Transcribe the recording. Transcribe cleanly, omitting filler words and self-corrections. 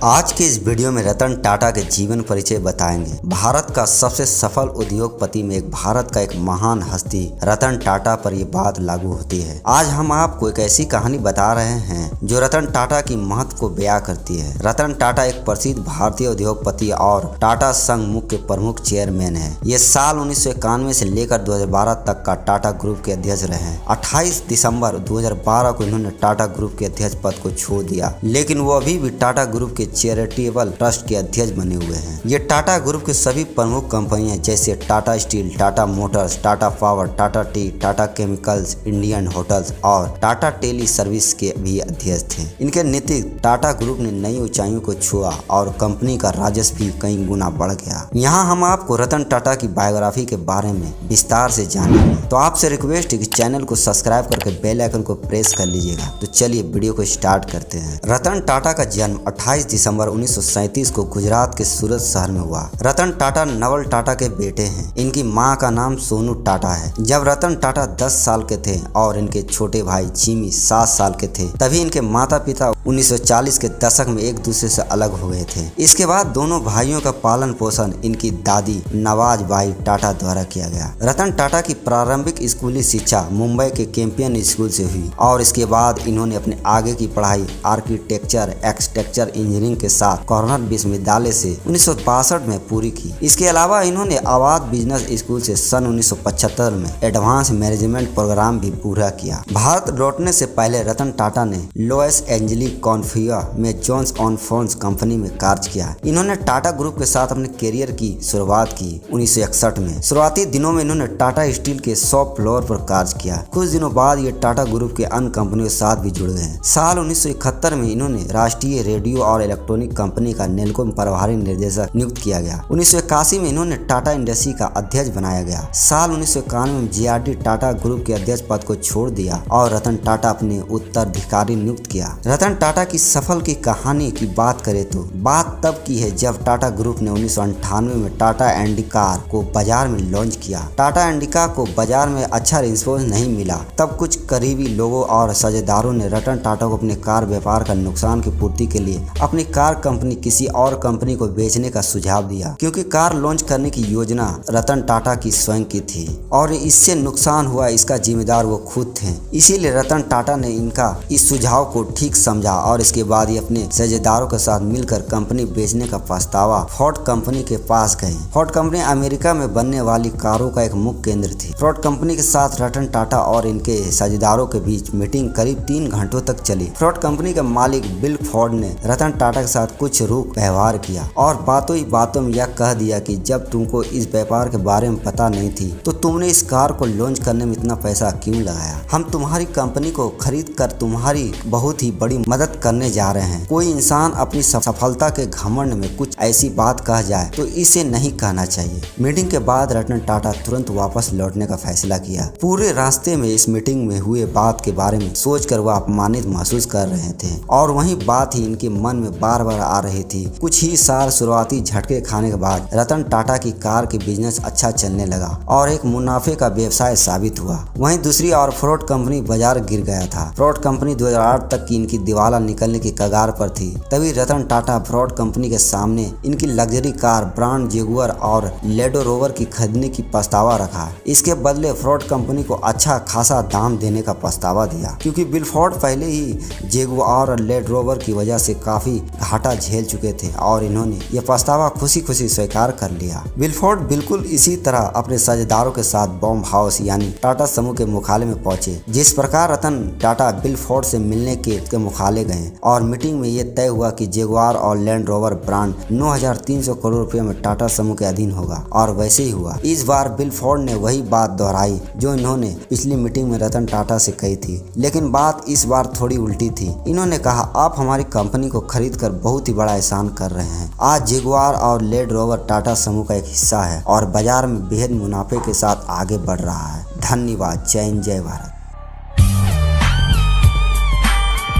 आज के इस वीडियो में रतन टाटा के जीवन परिचय बताएंगे। भारत का सबसे सफल उद्योगपति में एक भारत का एक महान हस्ती रतन टाटा पर ये बात लागू होती है। आज हम आपको एक ऐसी कहानी बता रहे हैं जो रतन टाटा की महत्व को बयां करती है। रतन टाटा एक प्रसिद्ध भारतीय उद्योगपति और टाटा संघ मुख्य प्रमुख चेयरमैन है। ये साल 1991 से लेकर 2012 तक का टाटा ग्रुप के अध्यक्ष रहे। 28 दिसंबर 2012 को इन्होंने टाटा ग्रुप के अध्यक्ष पद को छोड़ दिया, लेकिन वो अभी भी टाटा ग्रुप के चैरिटेबल ट्रस्ट के अध्यक्ष बने हुए हैं। ये टाटा ग्रुप के सभी प्रमुख कंपनियां जैसे Tata steel, Tata Motors, Tata power, Tata T, Tata chemicals, Indian hotels और टाटा टेली सर्विस के भी अध्यक्ष थे। इनके नेतृत्व टाटा ग्रुप ने नई ऊंचाइयों को छुआ और कंपनी का राजस्व भी कई गुना बढ़ गया। यहाँ हम आपको रतन टाटा की बायोग्राफी के बारे में विस्तार से जानेंगे, तो आपसे रिक्वेस्ट है कि चैनल को सब्सक्राइब करके बेल आइकन को प्रेस कर लीजिएगा। तो चलिए वीडियो को स्टार्ट करते हैं। रतन टाटा का जन्म 28 दिसंबर 1937 को गुजरात के सूरत शहर में हुआ। रतन टाटा नवल टाटा के बेटे हैं। इनकी मां का नाम सोनू टाटा है। जब रतन टाटा 10 साल के थे और इनके छोटे भाई जिमी 7 साल के थे, तभी इनके माता पिता 1940 के दशक में एक दूसरे से अलग हो गए थे। इसके बाद दोनों भाइयों का पालन पोषण इनकी दादी नवाज बाई टाटा द्वारा किया गया। रतन टाटा की प्रारंभिक स्कूली शिक्षा मुंबई के कैंपियन स्कूल से हुई और इसके बाद इन्होंने अपने आगे की पढ़ाई आर्किटेक्चर, आर्किटेक्चर इंजीनियरिंग के साथ कॉर्नल विश्वविद्यालय से 1962 में पूरी की। इसके अलावा इन्होंने आवाज बिजनेस स्कूल से सन 1975 में एडवांस मैनेजमेंट प्रोग्राम भी पूरा किया। भारत लौटने से पहले रतन टाटा ने लॉस एंजलिस कॉन्फिया में जोन्स ऑन फोन्स कंपनी में कार्य किया। इन्होंने टाटा ग्रुप के साथ अपने करियर की शुरुआत की 1961 में। शुरुआती दिनों में इन्होंने टाटा स्टील के शॉप फ्लोर पर कार्य किया। कुछ दिनों बाद ये टाटा ग्रुप के अन्य कंपनियों के साथ भी जुड़ गए। साल 1971 में इन्होंने राष्ट्रीय रेडियो और इलेक्ट्रॉनिक कंपनी का नेल्को में प्रभारी निर्देशक नियुक्त किया गया। 1981 में इन्होंने टाटा इंडस्ट्री का अध्यक्ष बनाया गया। साल 1991 में जीआरडी टाटा ग्रुप के अध्यक्ष पद को छोड़ दिया और रतन टाटा अपने उत्तराधिकारी नियुक्त किया। रतन टाटा की सफल की कहानी की बात करें तो बात तब की है जब टाटा ग्रुप ने 1998 में टाटा इंडिका को बाजार में लॉन्च किया। टाटा इंडिका को बाजार में अच्छा रिस्पॉन्स नहीं मिला। तब कुछ करीबी लोगों और साझेदारों ने रतन टाटा को अपने कार व्यापार का नुकसान की पूर्ति के लिए अपनी कार कंपनी किसी और कंपनी को बेचने का सुझाव दिया, क्योंकि कार लॉन्च करने की योजना रतन टाटा की स्वयं की थी और इससे नुकसान हुआ इसका जिम्मेदार वो खुद थे। इसीलिए रतन टाटा ने इनका इस सुझाव को ठीक समझा और इसके बाद ही अपने साझेदारों के साथ मिलकर कंपनी बेचने का पछतावा फोर्ड कंपनी के पास गए। फोर्ड कंपनी अमेरिका में बनने वाली कारों का एक मुख्य केंद्र थी। फोर्ड कंपनी के साथ रतन टाटा और इनके साझेदारों के बीच मीटिंग करीब 3 घंटों तक चली। फोर्ड कंपनी के मालिक बिल फोर्ड ने रतन टाटा के साथ कुछ रूख व्यवहार किया और बातों ही बातों में यह कह दिया कि जब तुमको इस व्यापार के बारे में पता नहीं थी तो तुमने इस कार को लॉन्च करने में इतना पैसा क्यों लगाया। हम तुम्हारी कंपनी को खरीद कर तुम्हारी बहुत ही बड़ी मदद करने जा रहे हैं। कोई इंसान अपनी सफलता के घमंड में कुछ ऐसी बात कह जाए तो इसे नहीं कहना चाहिए। मीटिंग के बाद रतन टाटा तुरंत वापस लौटने का फैसला किया। पूरे रास्ते में इस मीटिंग में हुए बात के बारे में सोचकर वह अपमानित महसूस कर रहे थे और वही बात ही इनके मन में बार बार आ रही थी। कुछ ही साल शुरुआती झटके खाने के बाद रतन टाटा की कार के बिजनेस अच्छा चलने लगा और एक मुनाफे का व्यवसाय साबित हुआ। वहीं दूसरी ओर फोर्ड कंपनी बाजार गिर गया था। फोर्ड कंपनी 2008 तक की इनकी दिवाला निकलने की कगार पर थी। तभी रतन टाटा फोर्ड कंपनी के सामने इनकी लग्जरी कार ब्रांड जगुआर और लैंड रोवर की खरीदने की प्रस्ताव रखा। इसके बदले फोर्ड कंपनी को अच्छा खासा दाम देने का प्रस्ताव दिया, क्योंकि बिल फोर्ड पहले ही जगुआर और लैंड रोवर की वजह से काफी घाटा झेल चुके थे और इन्होंने यह प्रस्ताव खुशी खुशी स्वीकार कर लिया। बिल फोर्ड बिल्कुल इसी तरह अपने साझेदारों के साथ बॉम्ब हाउस यानी टाटा समूह के मुख्यालय में पहुंचे। जिस प्रकार रतन टाटा बिल फोर्ड से मिलने के मुख्यालय गए और मीटिंग में यह तय हुआ कि जगुआर और लैंड रोवर ब्रांड 9,300 करोड़ रुपए में टाटा समूह के अधीन होगा, और वैसे ही हुआ। इस बार बिल फोर्ड ने वही बात दोहराई जो इन्होंने पिछली मीटिंग में रतन टाटा से कही थी, लेकिन बात इस बार थोड़ी उल्टी थी। इन्होंने कहा, आप हमारी कंपनी को खरीद कर बहुत ही बड़ा एहसान कर रहे हैं। आज जगुआर और लैंड रोवर टाटा समूह का एक हिस्सा है और बाजार में बेहद मुनाफे के साथ आगे बढ़ रहा है। धन्यवाद। जय हिंद, जय भारत।